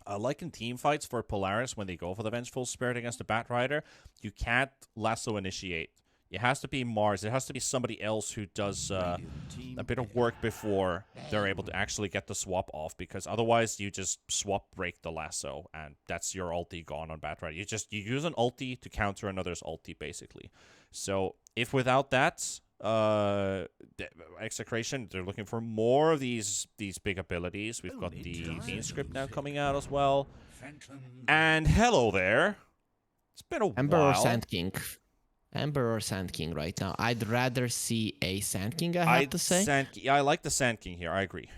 Like in team fights for Polaris, when they go for the Vengeful Spirit against the Batrider, you can't lasso initiate. It has to be Mars. It has to be somebody else who does a bit of work before they're able to actually get the swap off, because otherwise you just swap break the lasso, and that's your ulti gone on Batrider. You use an ulti to counter another's ulti, basically. So if without that, Execration, they're looking for more of these big abilities. We've got the Fiend script now coming out as well. And hello there. It's been a Ember while. or Sand King? Ember or Sand King right now? I'd rather see a Sand King, I have to say. I like the Sand King here. I agree.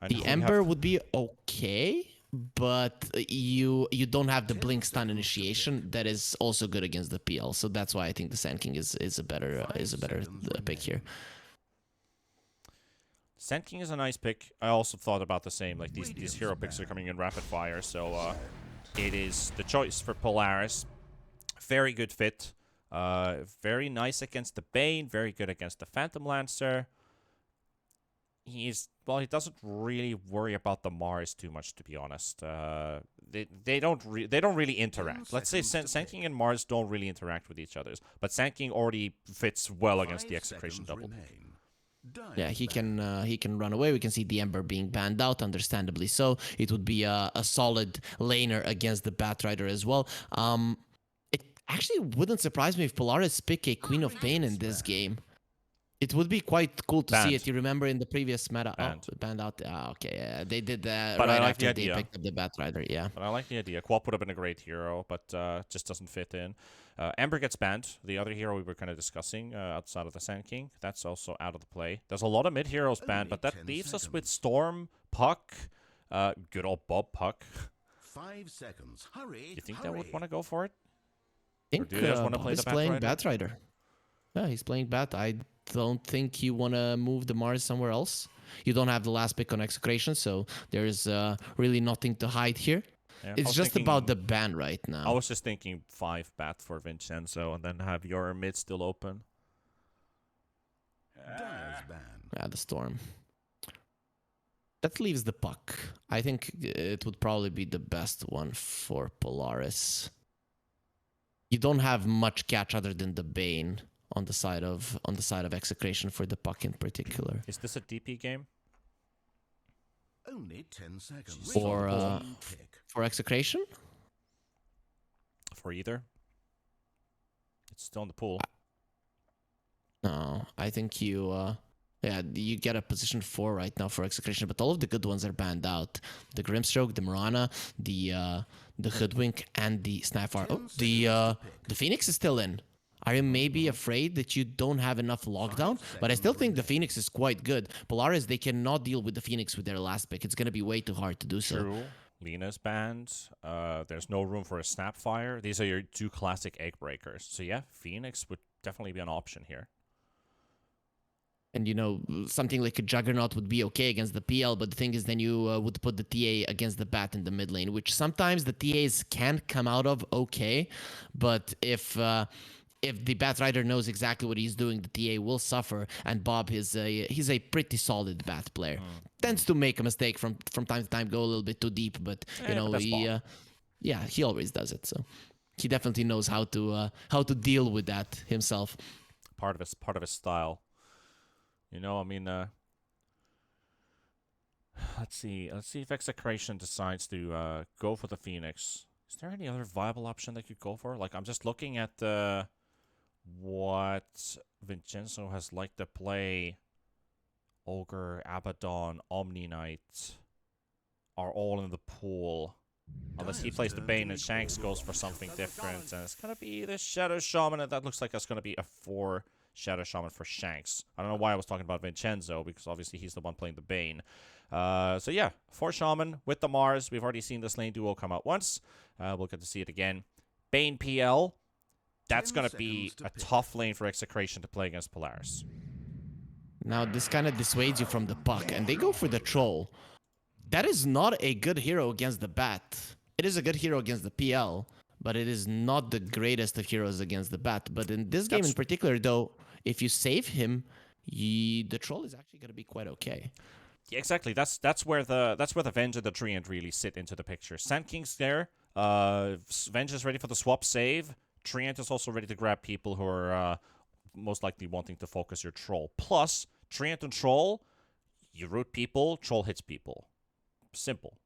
The Ember would be okay, but you don't have the blink stun initiation that is also good against the PL. So that's why I think the Sand King is a better pick here. Sand King is a nice pick. I also thought about the same. Like these hero picks are coming in rapid fire, so it is the choice for Polaris. Very good fit. Very nice against the Bane. Very good against the Phantom Lancer. He doesn't really worry about the Mars too much, to be honest. They don't really interact. Let's say Sand King and Mars don't really interact with each other, but Sand King already fits well against the Execration double. Yeah, he can run away. We can see the Ember being banned out, understandably so. It would be a solid laner against the Batrider as well. It actually wouldn't surprise me if Polaris pick a Queen of Pain in this game. It would be quite cool to see it. You remember in the previous meta, banned out. Okay, yeah, they did that right after they picked up the Batrider. Yeah, but I like the idea. Quap would have been a great hero, but just doesn't fit in. Ember gets banned. The other hero we were kind of discussing outside of the Sand King, that's also out of the play. There's a lot of mid heroes banned, but that leaves us with Storm, Puck, good old Bob Puck. 5 seconds. Hurry. You think they would want to go for it? I think Bob is playing Batrider. Yeah, he's playing Bat. I don't think you want to move the Mars somewhere else. You don't have the last pick on Execration, so there's really nothing to hide here. Yeah, it's just about the ban right now. I was just thinking 5 Bat for Vincenzo and then have your mid still open. Yeah, the Storm. That leaves the Puck. I think it would probably be the best one for Polaris. You don't have much catch other than the Bane on the side of Execration for the Puck in particular. Is this a DP game? Only 10 seconds. For Execration? For either. It's still in the pool. No, I think you get a position 4 right now for Execration, but all of the good ones are banned out. The Grimstroke, the Mirana, the Hoodwink, and the Snapfire. Oh, the Phoenix is still in. I am maybe afraid that you don't have enough lockdown, but I still think the Phoenix is quite good. Polaris, they cannot deal with the Phoenix with their last pick. It's going to be way too hard to do so. True. Lena's banned. There's no room for a Snapfire. These are your 2 classic egg breakers. So yeah, Phoenix would definitely be an option here. And, you know, something like a Juggernaut would be okay against the PL, but the thing is then you would put the TA against the Bat in the mid lane, which sometimes the TAs can come out of okay, but if the Batrider knows exactly what he's doing, the TA will suffer, and Bob he's a pretty solid Bat player. Tends to make a mistake from time to time, go a little bit too deep, but you know, he always does it, so he definitely knows how to deal with that himself. Part of his style. You know, I mean, let's see if Execration decides to go for the Phoenix. Is there any other viable option they could go for? Like, I'm just looking at what Vincenzo has liked to play. Ogre, Abaddon, Omni Knight are all in the pool. Unless he plays the Bane and Shanks goes for something different. And it's going to be the Shadow Shaman, and that looks like it's going to be a 4 Shadow Shaman for Shanks. I don't know why I was talking about Vincenzo, because obviously he's the one playing the Bane. So yeah, 4 Shaman with the Mars. We've already seen this lane duo come out once. We'll get to see it again. Bane PL. That's going to be a tough lane for Execration to play against Polaris. Now, this kind of dissuades you from the Puck, and they go for the Troll. That is not a good hero against the Bat. It is a good hero against the PL, but it is not the greatest of heroes against the Bat. But in this game in particular, though, if you save him, the Troll is actually going to be quite okay. Yeah, exactly. That's where the Venge and the Treant really sit into the picture. Sand King's there. Venge is ready for the swap save. Treant is also ready to grab people who are most likely wanting to focus your Troll. Plus, Treant and Troll, you root people, Troll hits people. Simple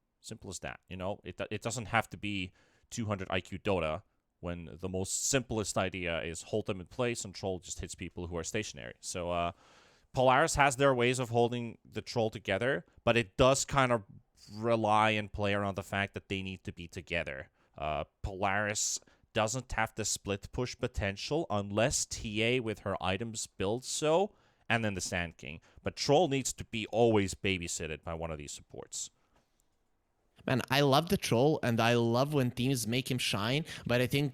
as that. You know, it doesn't have to be 200 IQ Dota when the most simplest idea is hold them in place and Troll just hits people who are stationary. So Polaris has their ways of holding the Troll together, but it does kind of rely and play around the fact that they need to be together. Polaris doesn't have the split push potential unless TA with her items builds so, and then the Sand King. But Troll needs to be always babysitted by one of these supports. Man, I love the Troll, and I love when teams make him shine, but I think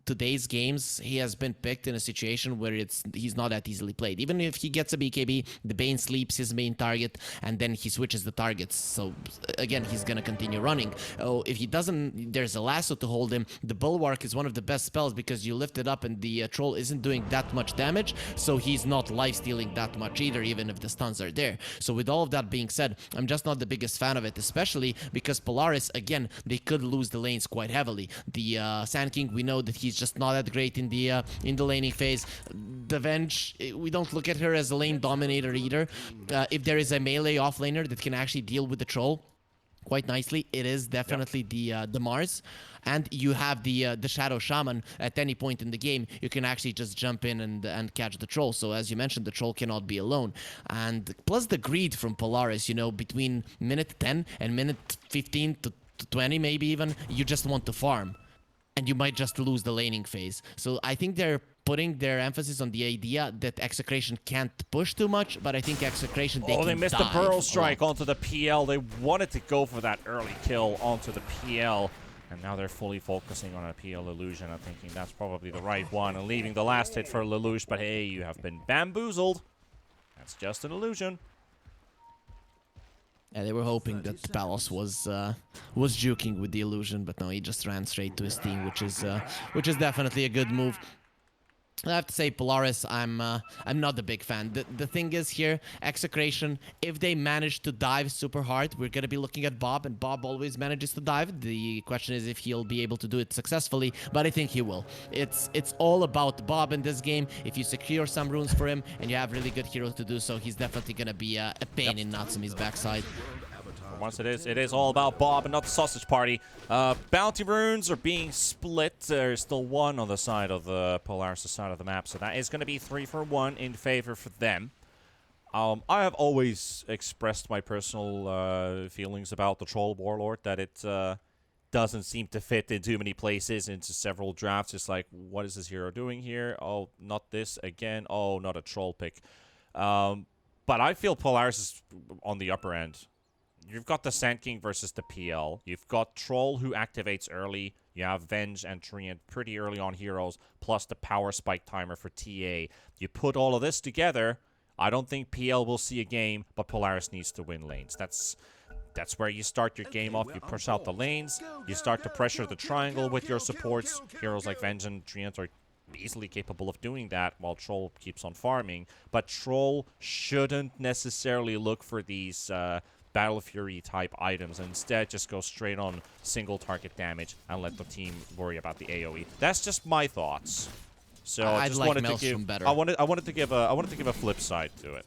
today's games, he has been picked in a situation where he's not that easily played. Even if he gets a BKB, the Bane sleeps his main target, and then he switches the targets. So, again, he's going to continue running. Oh, if he doesn't, there's a lasso to hold him. The Bulwark is one of the best spells because you lift it up and the Troll isn't doing that much damage, so he's not lifestealing that much either, even if the stuns are there. So with all of that being said, I'm just not the biggest fan of it, especially because Polaris, again, they could lose the lanes quite heavily. The Sand King, we know that he's just not that great in the laning phase. The Venge, we don't look at her as a lane dominator either. If there is a melee offlaner that can actually deal with the Troll quite nicely, it is definitely the Mars. And you have the Shadow Shaman. At any point in the game, you can actually just jump in and catch the Troll. So as you mentioned, the Troll cannot be alone. And plus the greed from Polaris, you know, between minute 10 and minute 15 to 20 maybe even, you just want to farm. And you might just lose the laning phase. So I think they're putting their emphasis on the idea that Execration can't push too much, but I think Execration, they missed the Burrow Strike onto the PL. They wanted to go for that early kill onto the PL. And now they're fully focusing on a PL illusion. I'm thinking that's probably the right one. And leaving the last hit for Lelouch. But hey, you have been bamboozled. That's just an illusion. Yeah, they were hoping that Palos was juking with the illusion, but no, he just ran straight to his team, which is definitely a good move. I have to say, Polaris, I'm not the big fan. The thing is here, Execration, if they manage to dive super hard, we're going to be looking at Bob, and Bob always manages to dive. The question is if he'll be able to do it successfully, but I think he will. It's all about Bob in this game. If you secure some runes for him, and you have really good heroes to do so, he's definitely going to be a pain in nuts on his backside. Once it is all about Bob and not the sausage party. Bounty runes are being split. There's still one on the side of the Polaris side of the map, so that is going to be 3 for 1 in favor for them. I have always expressed my personal feelings about the Troll Warlord, that it doesn't seem to fit in too many places, into several drafts. It's like, what is this hero doing here? Oh, not this again. Oh, not a Troll pick. But I feel Polaris is on the upper end. You've got the Sand King versus the PL. You've got Troll who activates early. You have Venge and Treant pretty early on heroes, plus the power spike timer for TA. You put all of this together, I don't think PL will see a game, but Polaris needs to win lanes. That's where you start your game off. You push out the lanes. You start to pressure the triangle with your supports. Heroes like Venge and Treant are easily capable of doing that while Troll keeps on farming. But Troll shouldn't necessarily look for these Battle Fury type items, and instead just go straight on single target damage and let the team worry about the AoE. That's just my thoughts. So I just wanted to give better. I wanted to give a flip side to it.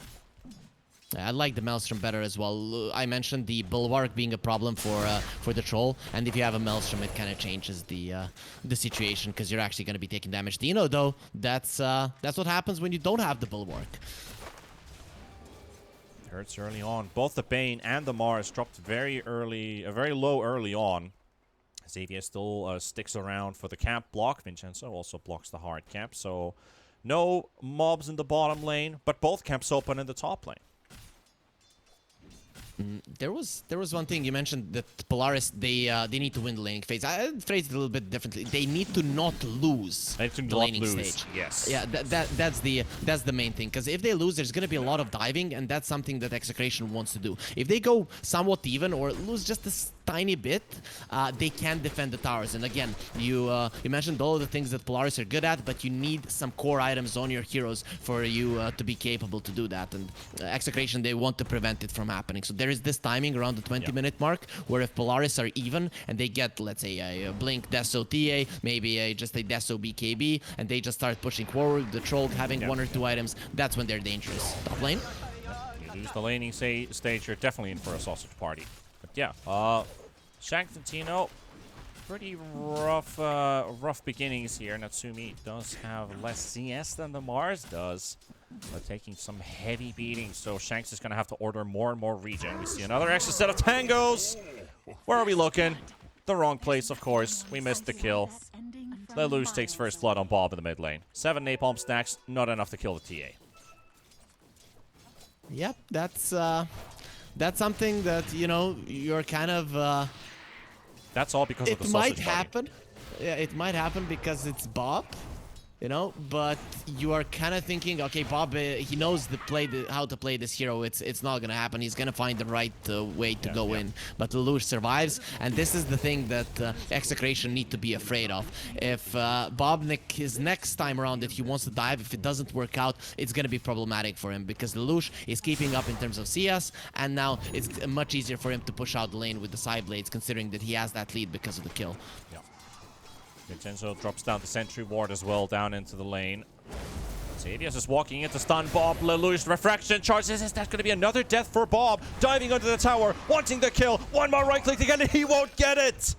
I like the Maelstrom better as well. I mentioned the Bulwark being a problem for the Troll, and if you have a Maelstrom, it kind of changes the situation, because you're actually going to be taking damage. Dino, though, that's what happens when you don't have the Bulwark. Hurts early on. Both the Bane and the Mars dropped very low early on. Xavier still sticks around for the camp block. Vincenzo also blocks the hard camp. So no mobs in the bottom lane, but both camps open in the top lane. There was one thing you mentioned, that Polaris, they need to win the laning phase. I phrase it a little bit differently. They need to not lose the laning stage. Yes. Yeah, that's the main thing. Because if they lose, there's going to be a lot of diving, and that's something that Execration wants to do. If they go somewhat even or lose just a tiny bit, they can defend the towers. And again, you mentioned all of the things that Polaris are good at, but you need some core items on your heroes for you to be capable to do that. And Execration, they want to prevent it from happening. So there is this timing around the 20-minute mark where if Polaris are even and they get, let's say, a Blink Deso TA, maybe just a Deso BKB, and they just start pushing forward, the Troll having one or two items, that's when they're dangerous. Top lane? You lose the laning stage, you're definitely in for a sausage party. But yeah, Shanks and Tino, pretty rough beginnings here. Natsumi does have less CS than the Mars does, but taking some heavy beatings. So Shanks is going to have to order more and more regen. We see another extra set of tangos. Where are we looking? The wrong place, of course. We missed the kill. Lelouch takes first blood on Bob in the mid lane. 7 napalm stacks, not enough to kill the TA. Yep, that's something that, you know, you're kind of... That's all because of the It sausage might party. happen. Yeah, it might happen because it's Bob, you know, but you are kind of thinking, okay, Bob, he knows how to play this hero. It's not gonna happen. He's gonna find the right way to go in. But Lelouch survives, and this is the thing that Execration need to be afraid of. If his next time around that he wants to dive, if it doesn't work out, it's gonna be problematic for him because Lelouch is keeping up in terms of CS, and now it's much easier for him to push out the lane with the side blades, considering that he has that lead because of the kill. Yeah. Vincenzo drops down the sentry ward as well down into the lane. Xavius is walking into stun Bob. Lelouch refraction charges. Is that going to be another death for Bob? Diving under the tower, wanting the kill. One more right click to get it. He won't get it.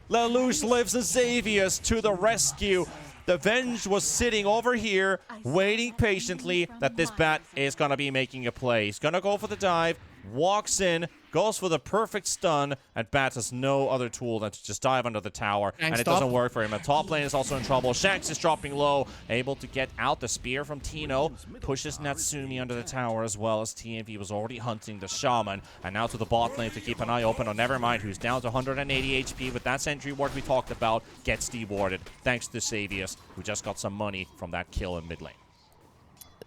Lelouch lives and Xavius to the rescue. The Venge was sitting over here, waiting patiently that this bat is going to be making a play. He's going to go for the dive, walks in, goes for the perfect stun, and Bat has no other tool than to just dive under the tower, and it doesn't work for him. And top lane is also in trouble. Shanks is dropping low, able to get out the spear from Tino, pushes Natsumi under the tower as well as TMV was already hunting the Shaman, and now to the bot lane to keep an eye open on Nevermind, who's down to 180 HP with that sentry ward we talked about, gets dewarded thanks to Xavius, who just got some money from that kill in mid lane.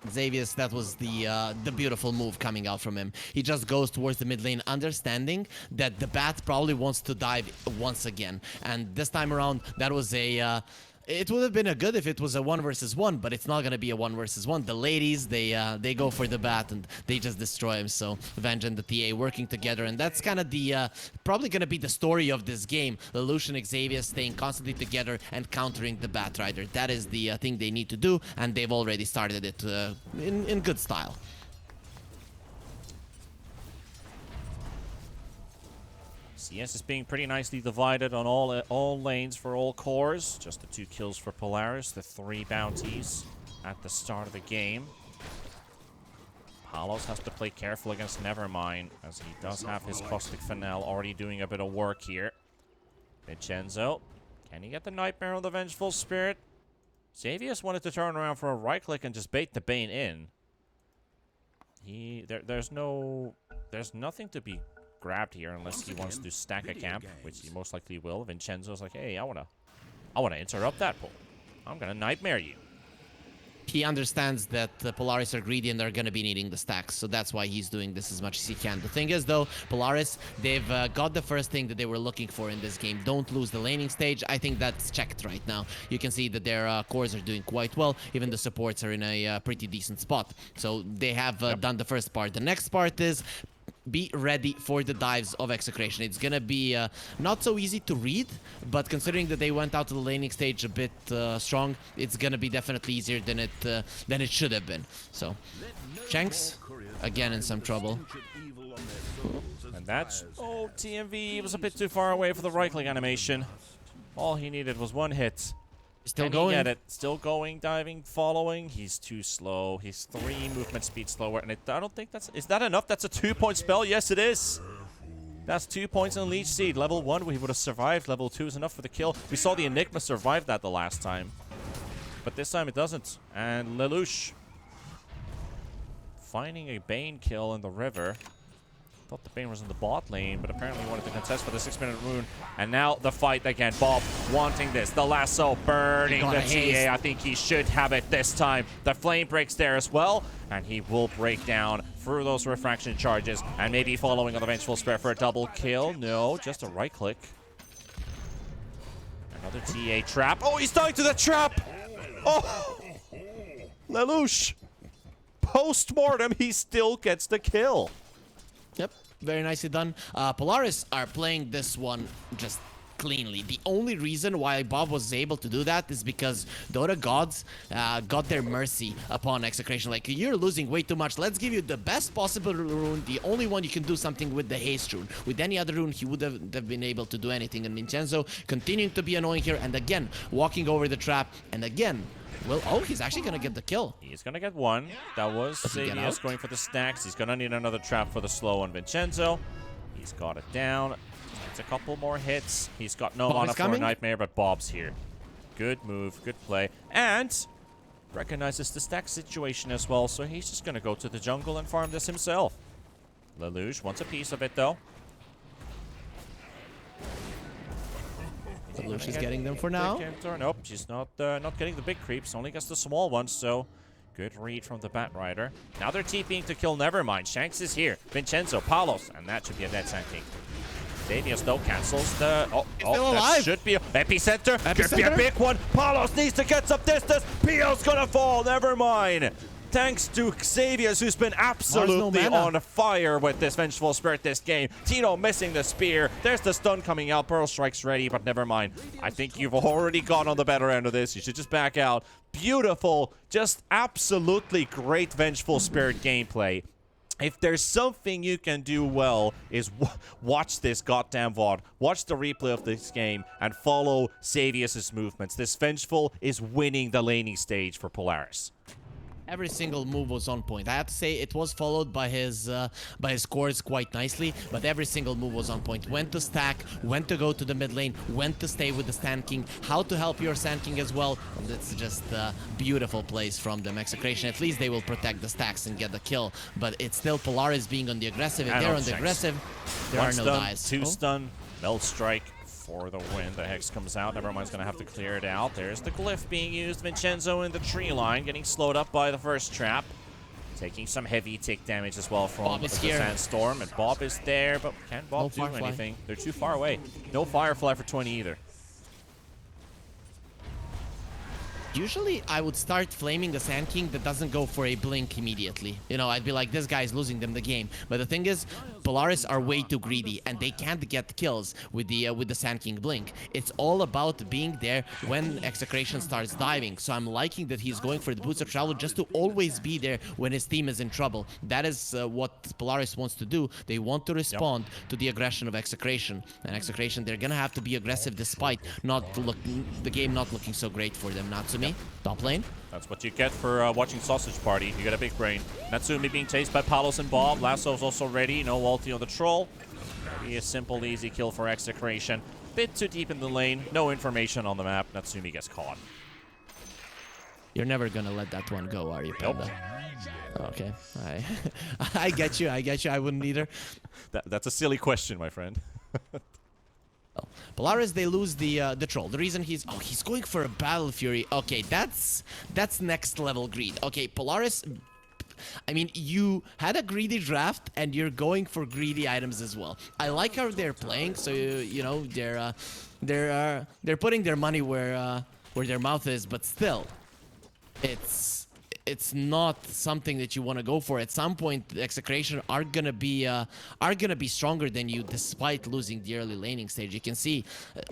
Xavius, that was the beautiful move coming out from him. He just goes towards the mid lane, understanding that the bat probably wants to dive once again. And this time around, that was a... it would have been a good if it was a 1 versus 1, but it's not going to be a 1 versus 1. The ladies, they go for the bat and they just destroy him. So Venge and the TA working together, and that's kind of the probably going to be the story of this game. Lelouch and Xavier staying constantly together and countering the Bat Rider. That is the thing they need to do, and they've already started it in good style. CS is being pretty nicely divided on all lanes for all cores. Just the 2 kills for Polaris, the 3 bounties at the start of the game. Palos has to play careful against Nevermind, as he does have his Caustic Fennel already doing a bit of work here. Vincenzo, can he get the Nightmare on the Vengeful Spirit? Xavius wanted to turn around for a right click and just bait the Bane in. There's nothing to be grabbed here unless he wants to stack a camp, which he most likely will. Vincenzo's like, hey, I wanna interrupt that pull. I'm gonna nightmare you. He understands that the Polaris are greedy and they're going to be needing the stacks, so that's why he's doing this as much as he can. The thing is, though, Polaris, they've got the first thing that they were looking for in this game. Don't lose the laning stage. I think that's checked right now. You can see that their cores are doing quite well. Even the supports are in a pretty decent spot. So they have done the first part. The next part is be ready for the dives of Execration. It's gonna be not so easy to read, but considering that they went out to the laning stage a bit strong, it's gonna be definitely easier than it should have been. So, Shanks again in some trouble. And that's TMV was a bit too far away for the right click animation. All he needed was 1 hit. Still Can going. he get it? Still going, diving, following. He's too slow. He's 3 movement speed slower, and I don't think that's... Is that enough? That's a 2-point spell. Yes, it is. That's 2 points in Leech Seed. Level 1, we would have survived. Level 2 is enough for the kill. We saw the Enigma survive that the last time, but this time it doesn't. And Lelouch finding a Bane kill in the river. Thought the Bane was in the bot lane, but apparently wanted to contest for the 6-minute rune. And now the fight again. Bob wanting this. The lasso burning the TA. I think he should have it this time. The flame breaks there as well, and he will break down through those refraction charges, and maybe following on the Vengeful Spirit for a double kill. No, just a right click. Another TA trap. Oh, he's dying to the trap! Oh! Lelouch! Post-mortem, he still gets the kill. Yep, very nicely done. Polaris are playing this one just cleanly. The only reason why Bob was able to do that is because Dota gods got their mercy upon Execration. Like, you're losing way too much. Let's give you the best possible rune, the only one you can do something with, the haste rune. With any other rune, he would have been able to do anything. And Vincenzo continuing to be annoying here, and again, walking over the trap, and again, well, oh, he's actually gonna get the kill. He's gonna get one. That was Xavius going for the stacks. He's gonna need another trap for the slow on Vincenzo. He's got it down. It's a couple more hits. He's got no mana for a Nightmare, but Bob's here. Good move, good play. And recognizes the stack situation as well, so he's just going to go to the jungle and farm this himself. Lelouch wants a piece of it, though. Lelouch is getting them for now. Nope, she's not getting the big creeps, only gets the small ones, so good read from the Batrider. Now they're TPing to kill Nevermind. Shanks is here. Vincenzo, Palos, and that should be a dead Sandking. Xavius, though, cancels the... that should be... Epicenter! Could be a big one! Palos needs to get some distance! Pio's gonna fall! Never mind! Thanks to Xavius, who's been absolutely on fire with this Vengeful Spirit this game. Tito missing the spear. There's the stun coming out. Pearl Strike's ready, but never mind. I think you've already gone on the better end of this. You should just back out. Beautiful. Just absolutely great Vengeful Spirit gameplay. If there's something you can do well, is watch this goddamn VOD. Watch the replay of this game and follow Xavius' movements. This Vengeful is winning the laning stage for Polaris. Every single move was on point. I have to say it was followed by his cores quite nicely, but every single move was on point. When to stack, when to go to the mid lane, when to stay with the Sand King, how to help your Sand King as well. That's just beautiful plays from them. Execration, at least they will protect the stacks and get the kill, but it's still Polaris being on the aggressive. If they're on the aggressive, there are no dies. Two stun, Melt Strike for the win. The Hex comes out. Nevermind's going to have to clear it out. There's the Glyph being used. Vincenzo in the tree line, getting slowed up by the first trap. Taking some heavy tick damage as well from the Sandstorm. And Bob is there, but can Bob do anything? They're too far away. No Firefly for 20 either. Usually, I would start flaming the Sand King that doesn't go for a blink immediately. You know, I'd be like, this guy's losing them the game. But the thing is, Polaris are way too greedy, and they can't get kills with the Sand King blink. It's all about being there when Execration starts diving. So I'm liking that he's going for the Boots of Travel just to always be there when his team is in trouble. That is what Polaris wants to do. They want to respond to the aggression of Execration. And Execration, they're gonna have to be aggressive despite the game not looking so great for them. Natsumi, top lane. That's what you get for watching Sausage Party. You get a big brain. Natsumi being chased by Palos and Bob. Lasso's also ready. No ulti on the troll. Maybe a simple, easy kill for Execration. Bit too deep in the lane. No information on the map. Natsumi gets caught. You're never gonna let that one go, are you, Panda? Nope. Okay. I get you. I wouldn't either. That's a silly question, my friend. Well, Polaris, they lose the troll. The reason he's going for a Battle Fury. Okay, that's next level greed. Okay, Polaris, I mean, you had a greedy draft and you're going for greedy items as well. I like how they're playing, so you know they're putting their money where their mouth is, but still, it's not something that you want to go for. At some point, the Execration are gonna be stronger than you, despite losing the early laning stage. You can see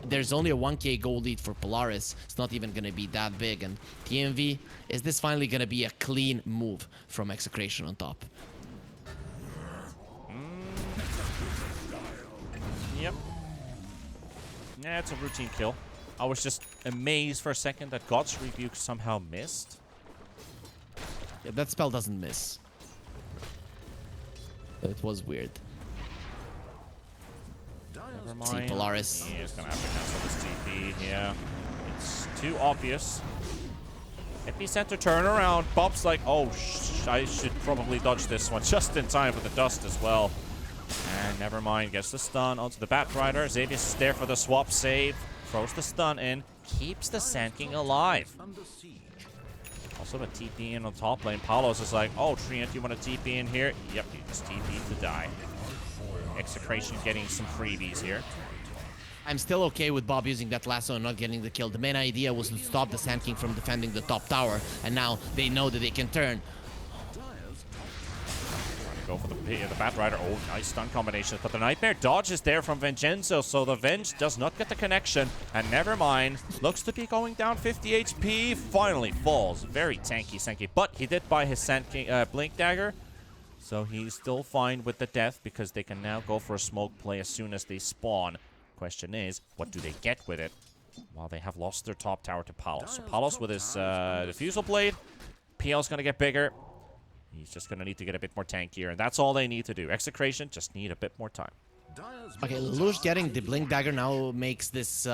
there's only a 1k gold lead for Polaris. It's not even gonna be that big. And TMV, is this finally gonna be a clean move from Execration on top? Yep. Yeah, it's a routine kill. I was just amazed for a second that God's Rebuke somehow missed. Yeah, that spell doesn't miss. It was weird. Never mind. Polaris. He's gonna have to cancel this TP. Yeah, it's too obvious. Epicenter turnaround. Bob's like, oh, I should probably dodge this one just in time for the dust as well. And never mind. Gets the stun onto the Batrider. Xavius is there for the swap save. Throws the stun in. Keeps the Sand King alive. Also a TP in on top lane. Palos is like, oh, Treant, you want to TP in here? Yep, you just TP to die. Execration getting some freebies here. I'm still okay with Bob using that lasso and not getting the kill. The main idea was to stop the Sand King from defending the top tower, and now they know that they can turn. Go for the Batrider. Oh, nice stun combinations. But the Nightmare dodge is there from Vincenzo, so the Venge does not get the connection. And never mind. Looks to be going down 50 HP. Finally falls. Very tanky. But he did buy his Sand King, Blink Dagger. So he's still fine with the death because they can now go for a smoke play as soon as they spawn. Question is, what do they get with it? Well, they have lost their top tower to Palos. So Palos with his Diffusal Blade. PL's going to get bigger. He's just going to need to get a bit more tankier, and that's all they need to do. Execration just need a bit more time. Okay, Lelouch getting the Blink Dagger now makes this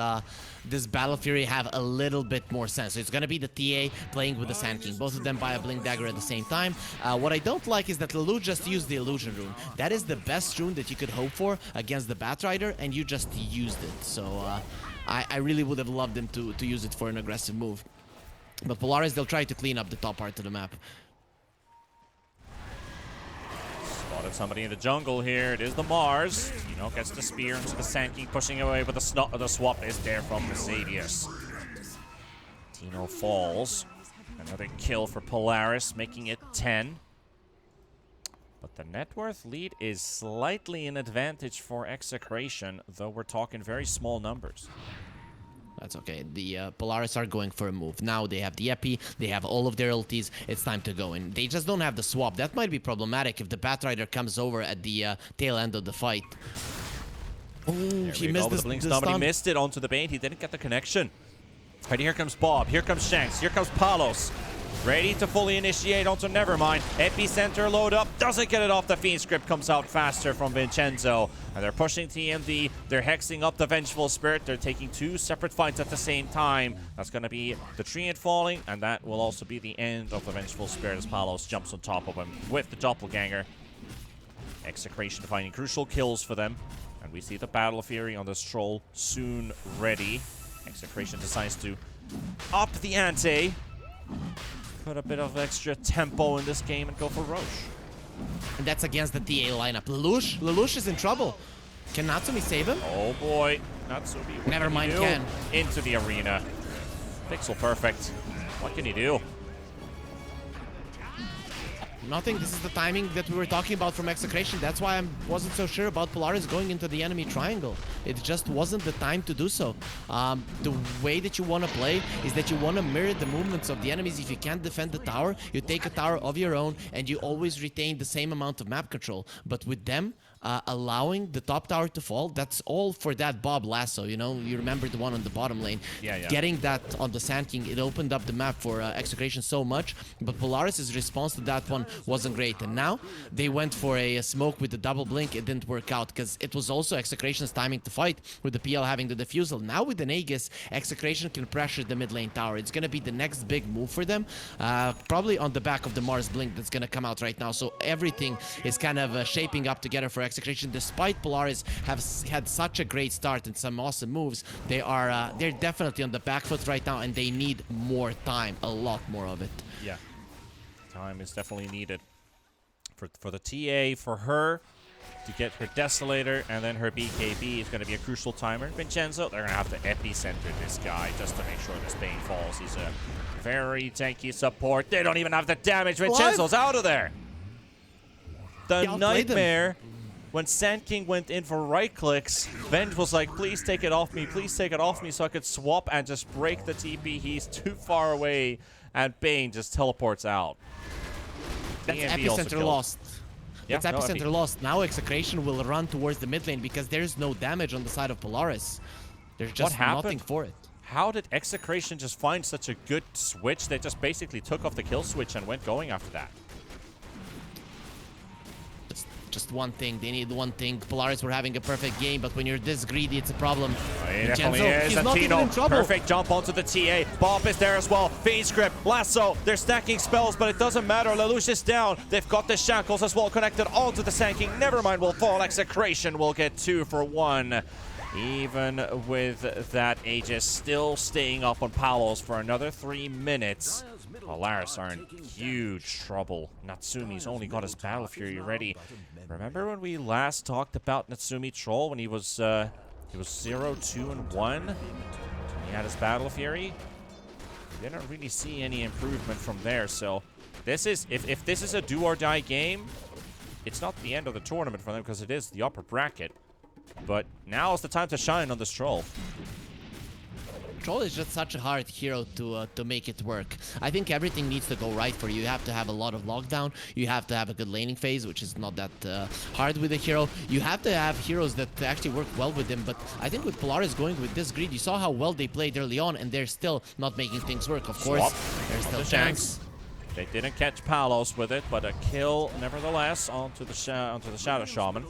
this Battle Fury have a little bit more sense. So it's going to be the TA playing with the Sand King. Both of them buy a Blink Dagger at the same time. What I don't like is that Lelouch just used the Illusion Rune. That is the best rune that you could hope for against the Batrider, and you just used it. So I really would have loved him to use it for an aggressive move. But Polaris, they'll try to clean up the top part of the map. Spotted somebody in the jungle here. It is the Mars. Tino gets the spear into the Sand King, pushing away, but the swap is there from Mercedes. Tino falls. Another kill for Polaris, making it 10. But the net worth lead is slightly an advantage for Execration, though we're talking very small numbers. That's okay. The Polaris are going for a move. Now they have the Epi, they have all of their ultis. It's time to go in. They just don't have the swap. That might be problematic if the Batrider comes over at the tail end of the fight. Oh, he missed the blink stun, but he missed it onto the bait. He didn't get the connection. Right, here comes Bob. Here comes Shanks. Here comes Palos. Ready to fully initiate onto Nevermind. Epicenter load up. Doesn't get it off. The Fiend script comes out faster from Vincenzo. And they're pushing TMD. They're hexing up the Vengeful Spirit. They're taking two separate fights at the same time. That's going to be the Treant falling. And that will also be the end of the Vengeful Spirit as Palos jumps on top of him with the Doppelganger. Execration finding crucial kills for them. And we see the Battle Fury on this troll soon ready. Execration decides to up the ante. Put a bit of extra tempo in this game and go for Roche. And that's against the TA lineup. Lelouch is in trouble. Can Natsumi save him? Oh boy, Natsumi. Never mind, can. Into the arena. Pixel perfect. What can you do? Nothing. This is the timing that we were talking about from Execration. That's why I wasn't so sure about Polaris going into the enemy triangle. It just wasn't the time to do so. The way that you want to play is that you want to mirror the movements of the enemies. If you can't defend the tower, you take a tower of your own and you always retain the same amount of map control. But with them, allowing the top tower to fall, that's all for that Bob lasso, you know? You remember the one on the bottom lane. Yeah. Getting that on the Sand King, it opened up the map for Execration so much, but Polaris' response to that one wasn't great. And now they went for a smoke with the double blink. It didn't work out because it was also Execration's timing to fight with the PL having the defusal. Now with the Aegis, Execration can pressure the mid lane tower. It's going to be the next big move for them, probably on the back of the Mars blink that's going to come out right now. So everything is kind of shaping up together for Execration. Despite Polaris have had such a great start and some awesome moves, they're definitely on the back foot right now, and they need more time, a lot more of it. Yeah, time is definitely needed for the TA, for her to get her Desolator, and then her BKB is going to be a crucial timer. Vincenzo, they're going to have to epicenter this guy just to make sure this Bane falls. He's a very tanky support. They don't even have the damage. Vincenzo's out of there. The Nightmare, when Sand King went in for right clicks, Venge was like, please take it off me, so I could swap and just break the TP. He's too far away, and Bane just teleports out. That's DMB Epicenter lost. Yeah, That's Epicenter lost. Now Execration will run towards the mid lane because there's no damage on the side of Polaris. There's just nothing for it. How did Execration just find such a good switch? They just basically took off the kill switch and went going after that. Just one thing. They need one thing. Polaris were having a perfect game, but when you're this greedy, it's a problem. He definitely is. He's And not Tino, even in trouble. perfect jump onto the TA. Bob is there as well. Fiend script, lasso. They're stacking spells, but it doesn't matter. Lelouch is down. They've got the shackles as well connected onto the Sand King. Nevermind will fall. Execration will get 2 for 1. Even with that, Aegis still staying up on Palos for another 3 minutes. Polaris are in huge trouble. Natsumi's only got his Battle Fury ready. Remember when we last talked about Natsumi Troll when he was 0, 2, and 1? He had his Battle Fury. We didn't really see any improvement from there. So this is if this is a do or die game, it's not the end of the tournament for them because it is the upper bracket. But now is the time to shine on this Troll. Troll is just such a hard hero to make it work. I think everything needs to go right for you. You have to have a lot of lockdown. You have to have a good laning phase, which is not that hard with a hero. You have to have heroes that actually work well with him. But I think with Polaris going with this grid, you saw how well they played early on, and they're still not making things work. Of course, there's still chance. They didn't catch Palos with it, but a kill nevertheless onto the Shadow Shaman.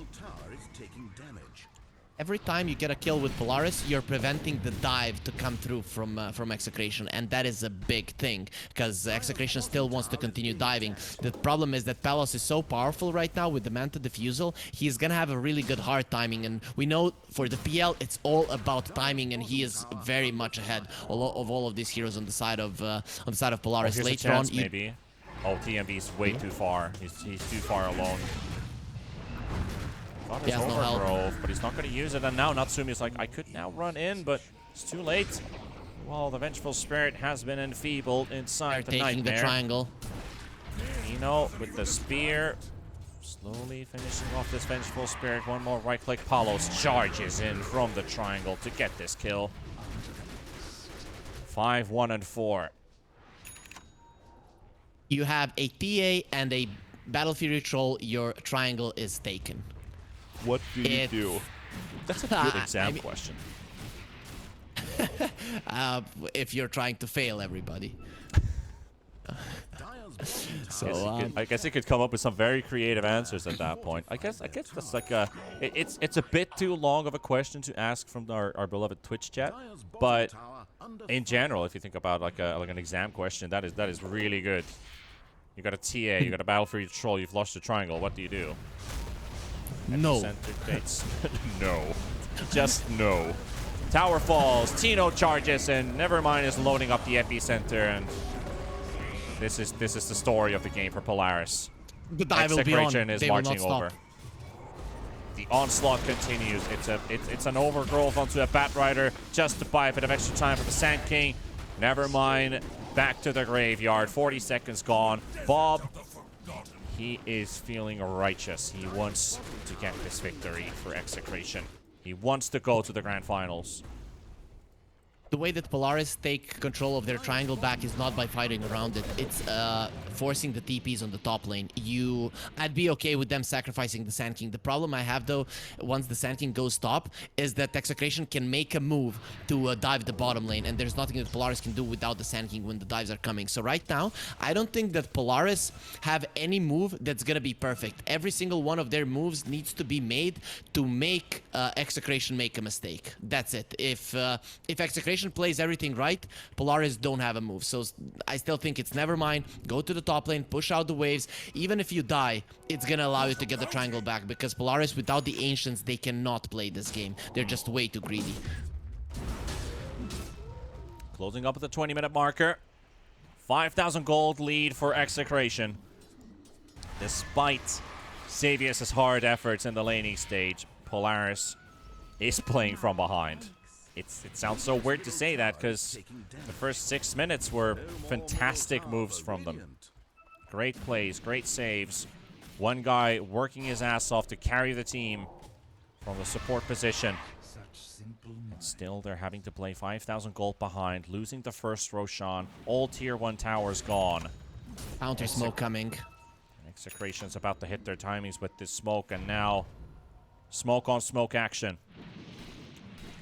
Every time you get a kill with Polaris, you're preventing the dive to come through from Execration, and that is a big thing, because Execration still wants to continue diving. The problem is that Palos is so powerful right now with the Manta Diffusal, he's gonna have a really good hard timing, and we know for the PL, it's all about timing, and he is very much ahead of all of these heroes on the side of Polaris. Here's Later a chance, on, maybe. Oh, TMV's way too far. He's too far alone. Got his has no help. overgrowth, but he's not going to use it. And now Natsumi's like, I could now run in, but it's too late. Well, the Vengeful Spirit has been enfeebled inside the taking Nightmare. the triangle. Eno with the spear. Slowly finishing off this Vengeful Spirit. One more right-click. Palos charges in from the triangle to get this kill. 5, 1, and 4. You have a TA and a Battle Fury Troll. Your triangle is taken. What do you do? That's a good exam question. If you're trying to fail everybody. So I guess it could come up with some very creative answers at that point. I guess that's like it's a bit too long of a question to ask from our beloved Twitch chat, but in general, if you think about like an exam question, that is really good. You got a TA, you got a Battle for your Troll, you've lost your triangle. What do you do? No. No. Just no. Tower falls, Tino charges, and Nevermind is loading up the epicenter, and this is the story of the game for Polaris. The dive will be on. Execration is They will marching not over. stop. The onslaught continues. It's an overgrowth onto a Batrider just to buy a bit of extra time for the Sand King. Nevermind, back to the graveyard. 40 seconds gone. Bob, he is feeling righteous. He wants to get this victory for Execration. He wants to go to the grand finals. The way that Polaris take control of their triangle back is not by fighting around it. It's forcing the TPs on the top lane. I'd be okay with them sacrificing the Sand King. The problem I have, though, once the Sand King goes top, is that Execration can make a move to dive the bottom lane, and there's nothing that Polaris can do without the Sand King when the dives are coming. So right now, I don't think that Polaris have any move that's gonna be perfect. Every single one of their moves needs to be made to make Execration make a mistake. That's it. If Execration plays everything right, Polaris don't have a move. So I still think it's Nevermind. Go to the top lane, push out the waves. Even if you die, it's gonna allow you to get the triangle back, because Polaris, without the Ancients, they cannot play this game. They're just way too greedy. Closing up at the 20-minute marker. 5,000 gold lead for Execration. Despite Xavius' hard efforts in the laning stage, Polaris is playing from behind. It sounds so weird to say that, because the first 6 minutes were fantastic moves from them. Great plays, great saves. One guy working his ass off to carry the team from the support position. And still, they're having to play 5,000 gold behind, losing the first Roshan. All tier 1 towers gone. Counter smoke coming. Execration's about to hit their timings with this smoke, and now smoke on smoke action.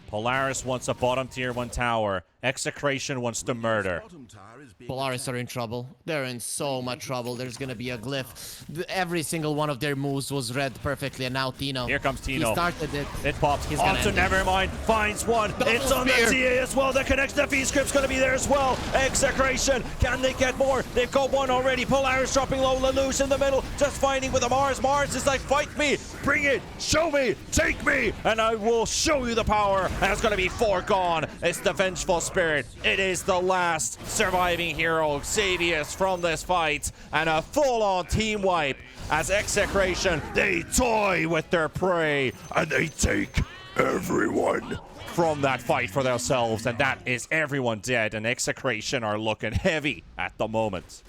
Polaris wants a bottom tier 1 tower. Execration wants to murder. Bottom tower is being Polaris are in trouble. They're in so much trouble. There's gonna be a glyph. Every single one of their moves was read perfectly, and now Tino. Here comes He Tino. started it. It pops. He's gonna Onto end it. Nevermind. Finds one. It's on the spear. TA as well. The connection to V-Script's going to be there as well. Execration. Can they get more? They've got one already. Polaris dropping low. Lelouch in the middle. Just fighting with the Mars. Mars is like, fight me. Bring it. Show me. Take me. And I will show you the power. And it's going to be 4 gone. It's the Vengeful Spirit. It is the last surviving hero, Xavius, from this fight. And a full-on team wipe as Execration, they toy with their prey. And they take everyone from that fight for themselves, and that is everyone dead, and Execration are looking heavy at the moment.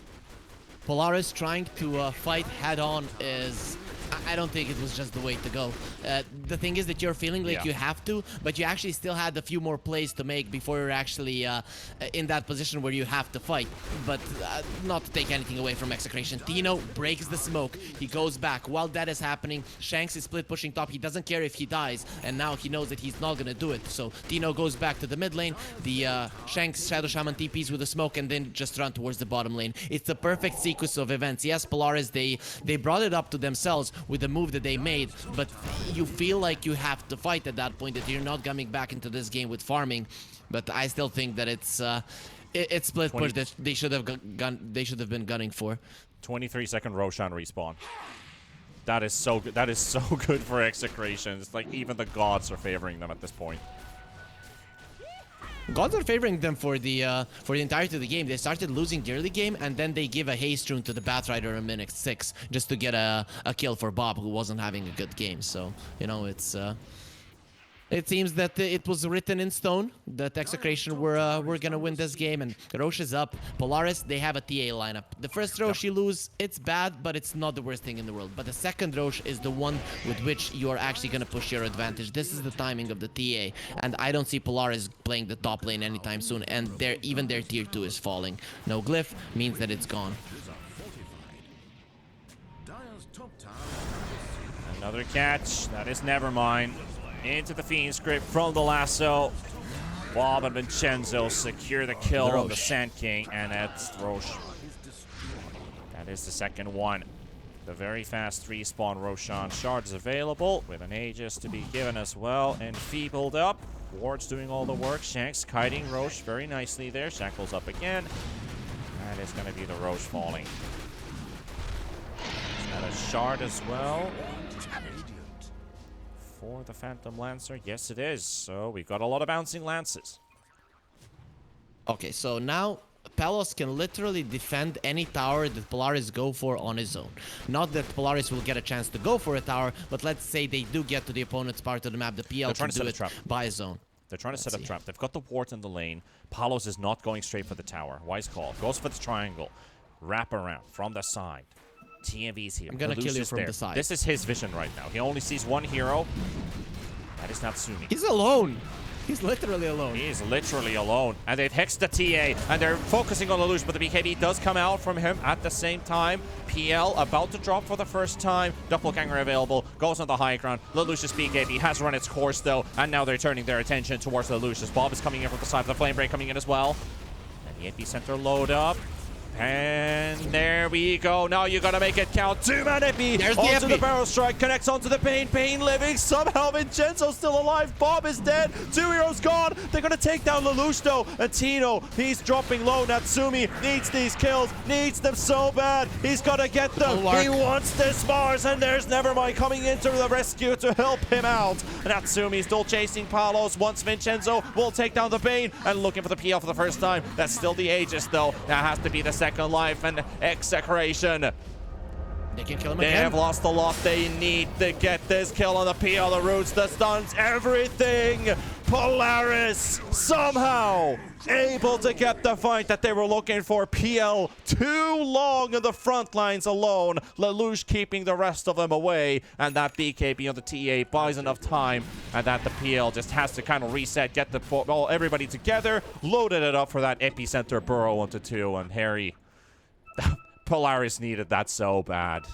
Polaris trying to fight head-on is... I don't think it was just the way to go. The thing is that you're feeling like you have to, but you actually still had a few more plays to make before you're actually in that position where you have to fight. But not to take anything away from Execration. Tino breaks the smoke. He goes back. While that is happening, Shanks is split pushing top. He doesn't care if he dies, and now he knows that he's not going to do it. So Tino goes back to the mid lane. The Shanks Shadow Shaman TPs with the smoke and then just run towards the bottom lane. It's the perfect sequence of events. Yes, Polaris, they brought it up to themselves with the move that they made, but you feel like you have to fight at that point, that you're not coming back into this game with farming. But I still think that it's split push that they should have been gunning for. 23-second Roshan respawn. That is so good. That is so good for Execration. It's like even the gods are favoring them at this point. Gods are favoring them for the entirety of the game. They started losing the early game, and then they give a haste rune to the Batrider in minute 6 just to get a kill for Bob, who wasn't having a good game. So, you know, it seems that it was written in stone that Execration were gonna win this game, and Roche is up. Polaris, they have a TA lineup. The first Roche you lose, it's bad, but it's not the worst thing in the world. But the second Roche is the one with which you are actually gonna push your advantage. This is the timing of the TA, and I don't see Polaris playing the top lane anytime soon, and even their tier 2 is falling. No glyph means that it's gone. Dire's top tower. Another catch. That is Nevermind. Into the Fiend script from the lasso. Bob and Vincenzo secure the kill on the Sand King, and that's Roche. That is the second one. The very fast respawn Roshan shard is available with an Aegis to be given as well, and feebled up. Ward's doing all the work. Shanks kiting Roche very nicely there. Shackles up again. That is going to be the Roche falling. And a shard as well. For the Phantom Lancer, yes it is. So we've got a lot of bouncing lances. Okay, so now Pelos can literally defend any tower that Polaris go for on his own. Not that Polaris will get a chance to go for a tower, but let's say they do get to the opponent's part of the map. The PL can do it by his own. They're trying to set up trap. They've got the ward in the lane. Palos is not going straight for the tower. Wise call. Goes for the triangle. Wrap around from the side. TMV's here. I'm gonna kill you from the side. This is his vision right now. He only sees one hero. That is Natsumi. He's alone. He's literally alone. He is literally alone. And they've hexed the TA, and they're focusing on Lelouch, but the BKB does come out from him at the same time. PL about to drop for the first time. Doppelganger available. Goes on the high ground. Lelouch's BKB has run its course, though, and now they're turning their attention towards Lelouch's. Bob is coming in from the side of the Flame Break coming in as well. And the epicenter load up. And there we go. Now you gotta make it count. 2-man Epi onto the barrel strike. Connects onto the Pain. Pain living. Somehow Vincenzo's still alive. Bob is dead. 2 heroes gone. They're gonna take down Lelouch though. And Tino, he's dropping low. Natsumi needs these kills. Needs them so bad. He's gotta get them. He wants this Mars. And there's Nevermind coming into the rescue to help him out. Natsumi still chasing Palos. Once Vincenzo will take down the Bane. And looking for the PL for the first time. That's still the Aegis though. That has to be the second life, and Execration. They can kill him They again. have lost a lot. They need to get this kill on the PL. The roots, the stuns, everything. Polaris somehow able to get the fight that they were looking for. PL too long in the front lines alone. Lelouch keeping the rest of them away, and that BKB on the TA buys enough time, and that the PL just has to kind of reset, get the everybody together, loaded it up for that epicenter burrow onto 2, and Harry. Polaris needed that so bad.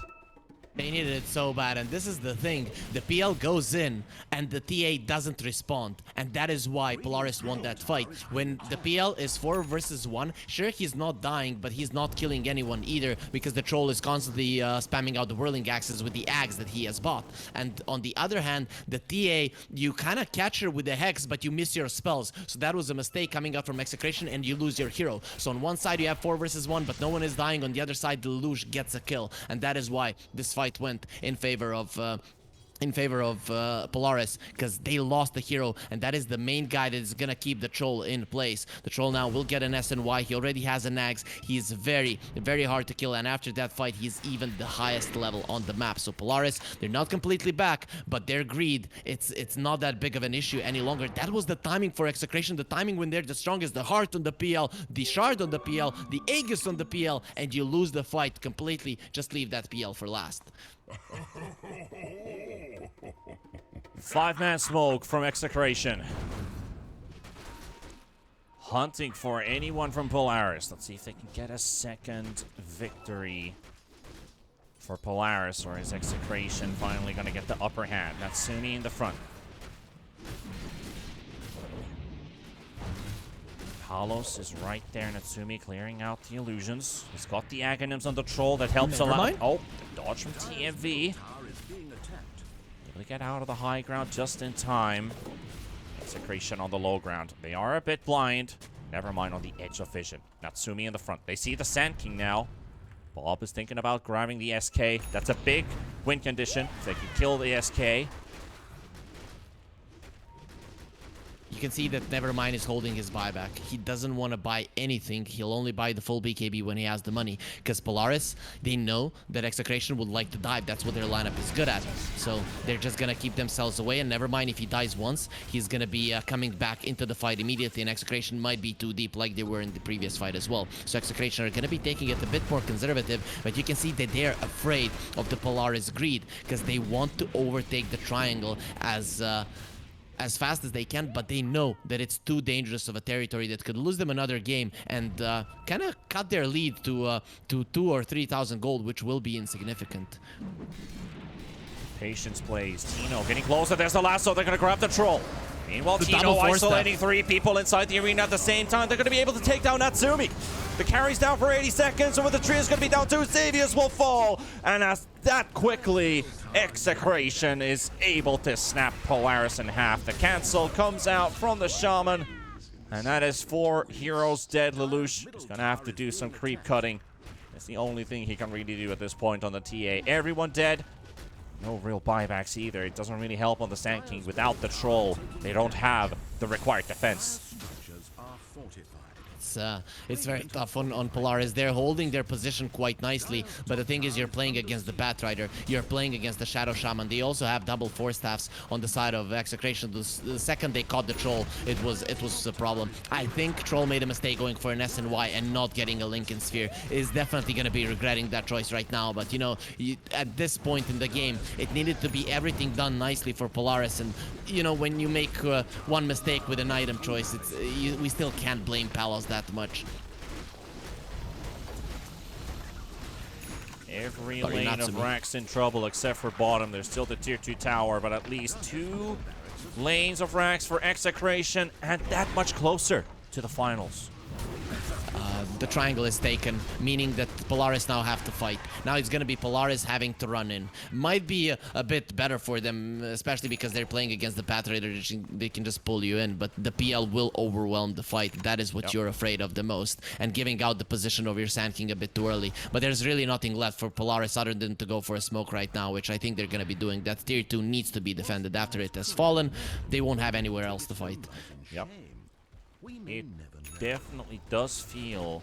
They needed it so bad, and this is the thing. The PL goes in, and the TA doesn't respond, and that is why Polaris won that fight. When the PL is 4 versus 1, sure, he's not dying, but he's not killing anyone either, because the troll is constantly spamming out the whirling axes with the axe that he has bought. And on the other hand, the TA, you kind of catch her with the hex, but you miss your spells. So that was a mistake coming up from Execration, and you lose your hero. So on one side, you have 4 versus 1, but no one is dying. On the other side, the Lelouch gets a kill, and that is why this fight went in favor of Polaris, because they lost the hero, and that is the main guy that is gonna keep the troll in place. The troll now will get an SNY. He already has an axe. He's very, very hard to kill, and after that fight, he's even the highest level on the map. So Polaris, they're not completely back, but their greed, it's not that big of an issue any longer. That was the timing for Execration, the timing when they're the strongest, the heart on the PL, the shard on the PL, the Aegis on the PL, and you lose the fight completely. Just leave that PL for last. 5-man smoke from Execration. Hunting for anyone from Polaris. Let's see if they can get a second victory for Polaris, or is Execration finally going to get the upper hand? Natsumi in the front. Palos is right there. Natsumi clearing out the illusions. He's got the Aghanims on the troll that helps a lot. Oh, the dodge from TMV. Able to get out of the high ground just in time. Execration on the low ground. They are a bit blind. Never mind on the edge of vision. Natsumi in the front. They see the Sand King now. Bob is thinking about grabbing the SK. That's a big win condition. If they can kill the SK. You can see that Nevermind is holding his buyback. He doesn't want to buy anything. He'll only buy the full BKB when he has the money. Because Polaris, they know that Execration would like to dive. That's what their lineup is good at. So they're just going to keep themselves away. And Nevermind, if he dies once, he's going to be coming back into the fight immediately. And Execration might be too deep like they were in the previous fight as well. So Execration are going to be taking it a bit more conservative. But you can see that they're afraid of the Polaris greed. Because they want to overtake the triangle as fast as they can, but they know that it's too dangerous of a territory that could lose them another game and kind of cut their lead to 2,000 or 3,000 gold, which will be insignificant. Patience plays. Tino getting closer. There's the lasso. They're going to grab the troll. Meanwhile, The Tino double force isolating 3 people inside the arena at the same time. They're going to be able to take down Natsumi. The carry's down for 80 seconds, and with the tree is going to be down too, Xavius will fall. And as that quickly, Execration is able to snap Polaris in half. The cancel comes out from the Shaman, and that is 4 heroes dead. Lelouch is going to have to do some creep cutting. That's the only thing he can really do at this point on the TA. Everyone dead. No real buybacks either. It doesn't really help on the Sand King. Without the troll, they don't have the required defense. It's very tough on Polaris. They're holding their position quite nicely, but the thing is, you're playing against the Batrider, you're playing against the Shadow Shaman. They also have double Force Staffs on the side of Execration. The second they caught the troll, it was a problem. I think Troll made a mistake going for an SNY and not getting a Lincoln Sphere. Is definitely going to be regretting that choice right now, but you know, at this point in the game, it needed to be everything done nicely for Polaris, and you know, when you make one mistake with an item choice, we still can't blame Palos that much. Every lane of Rax in trouble except for bottom. There's still the tier 2 tower, but at least 2 lanes of Rax for Execration, and that much closer to the finals. The triangle is taken, meaning that Polaris now have to fight. Now it's going to be Polaris having to run in. Might be a bit better for them, especially because they're playing against the Path Raider. They can just pull you in, but the PL will overwhelm the fight. That is what you're afraid of the most, and giving out the position of your Sand King a bit too early. But there's really nothing left for Polaris other than to go for a smoke right now, which I think they're going to be doing. That tier 2 needs to be defended. After it has fallen, they won't have anywhere else to fight. Yep. It definitely does feel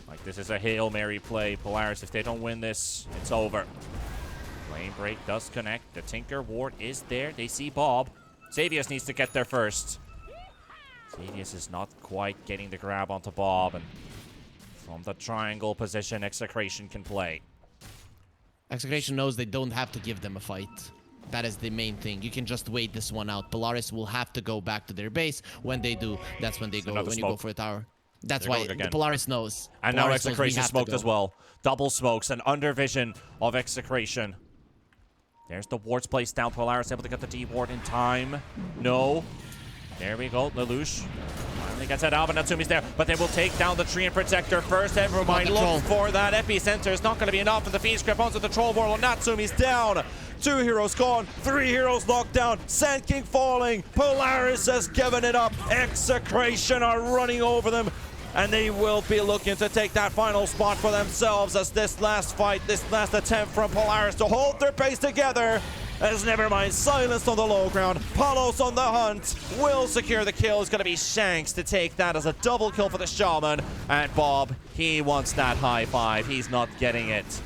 like this is a Hail Mary play. Polaris, if they don't win this, it's over. Flame Break does connect. The Tinker Ward is there. They see Bob. Xavius needs to get there first. Xavius is not quite getting the grab onto Bob, and from the triangle position, Execration can play. Execration knows they don't have to give them a fight. That is the main thing. You can just wait this one out. Polaris will have to go back to their base. When they do, that's when they go. When you go for a tower. That's why the Polaris knows. And Polaris now Execration smoked as well. Double smokes and under vision of Execration. There's the wards placed down. Polaris able to get the D ward in time. No. There we go. Lelouch finally gets it out, but Natsumi's there. But they will take down the tree and protector first. Evermind look for that epicenter. It's not going to be enough for the Fiend Script onto the Troll Warlord. Natsumi's down. 2 heroes gone. 3 heroes locked down. Sand King falling. Polaris has given it up. Execration are running over them. And they will be looking to take that final spot for themselves as this last fight, this last attempt from Polaris to hold their base together. As Nevermind silenced on the low ground. Palos on the hunt will secure the kill. It's going to be Shanks to take that as a double kill for the Shaman. And Bob, he wants that high five. He's not getting it.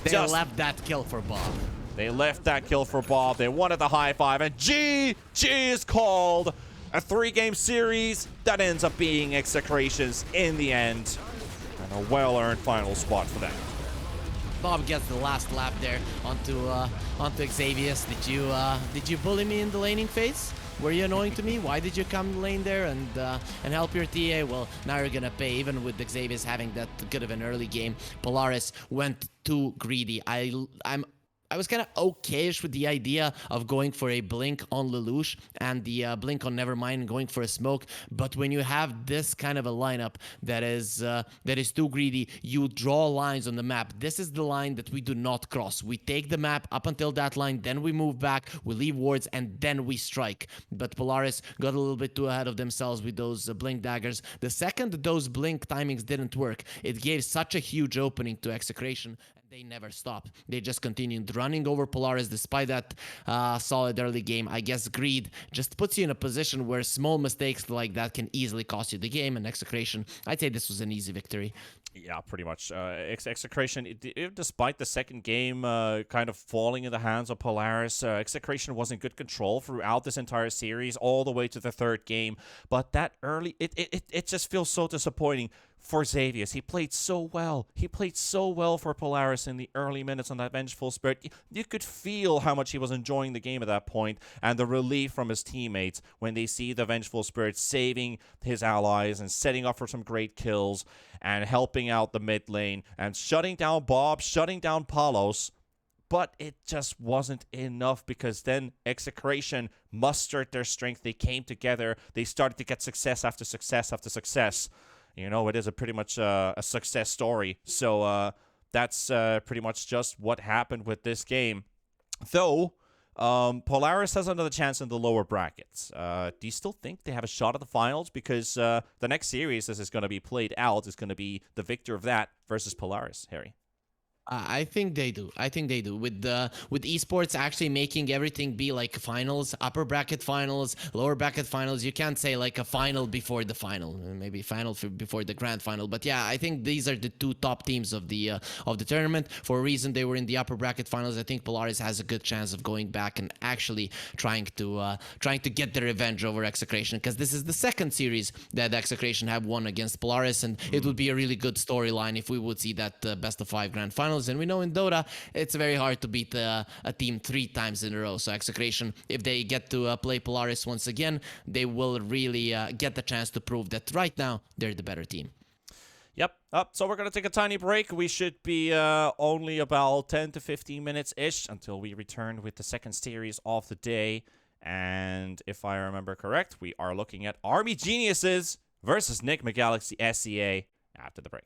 They left that kill for Bob. They left that kill for Bob. They wanted the high five. And GG is called. A 3-game series that ends up being Execration's in the end. And a well-earned final spot for them. Bob gets the last lap there onto Xavius. Did you bully me in the laning phase? Were you annoying to me? Why did you come lane there and help your TA? Well, now you're gonna pay. Even with Xavius having that good of an early game, Polaris went too greedy. I was kind of okayish with the idea of going for a blink on Lelouch and the blink on Nevermind and going for a smoke. But when you have this kind of a lineup that is too greedy, you draw lines on the map. This is the line that we do not cross. We take the map up until that line, then we move back, we leave wards, and then we strike. But Polaris got a little bit too ahead of themselves with those blink daggers. The second those blink timings didn't work, it gave such a huge opening to Execration. They never stopped. They just continued running over Polaris despite that solid early game. I guess greed just puts you in a position where small mistakes like that can easily cost you the game. And Execration, I'd say this was an easy victory. Yeah, pretty much. Execration, despite the second game kind of falling in the hands of Polaris, Execration was in good control throughout this entire series, all the way to the third game. But that early, it just feels so disappointing for Xavius. He played so well. He played so well for Polaris in the early minutes on that Vengeful Spirit. You could feel how much he was enjoying the game at that point, and the relief from his teammates when they see the Vengeful Spirit saving his allies and setting up for some great kills and helping out the mid lane and shutting down Bob, shutting down Palos. But it just wasn't enough because then Execration mustered their strength. They came together. They started to get success after success after success. You know, it is pretty much a success story. So that's pretty much just what happened with this game. Though, Polaris has another chance in the lower brackets. Do you still think they have a shot at the finals? Because the next series, as is going to be played out, is going to be the victor of that versus Polaris, Harry. I think they do. I think they do. With esports actually making everything be like finals, upper bracket finals, lower bracket finals. You can't say like a final before the final, maybe final before the grand final. But yeah, I think these are the two top teams of the tournament. For a reason, they were in the upper bracket finals. I think Polaris has a good chance of going back and actually trying to get their revenge over Execration, because this is the second series that Execration have won against Polaris, and it would be a really good storyline if we would see that best of 5 grand finals. And we know in Dota, it's very hard to beat a team 3 times in a row. So Execration, if they get to play Polaris once again, they will really get the chance to prove that right now they're the better team. Yep. So we're going to take a tiny break. We should be only about 10 to 15 minutes-ish until we return with the second series of the day. And if I remember correct, we are looking at Army Geniuses versus Nick McGalaxy SCA after the break.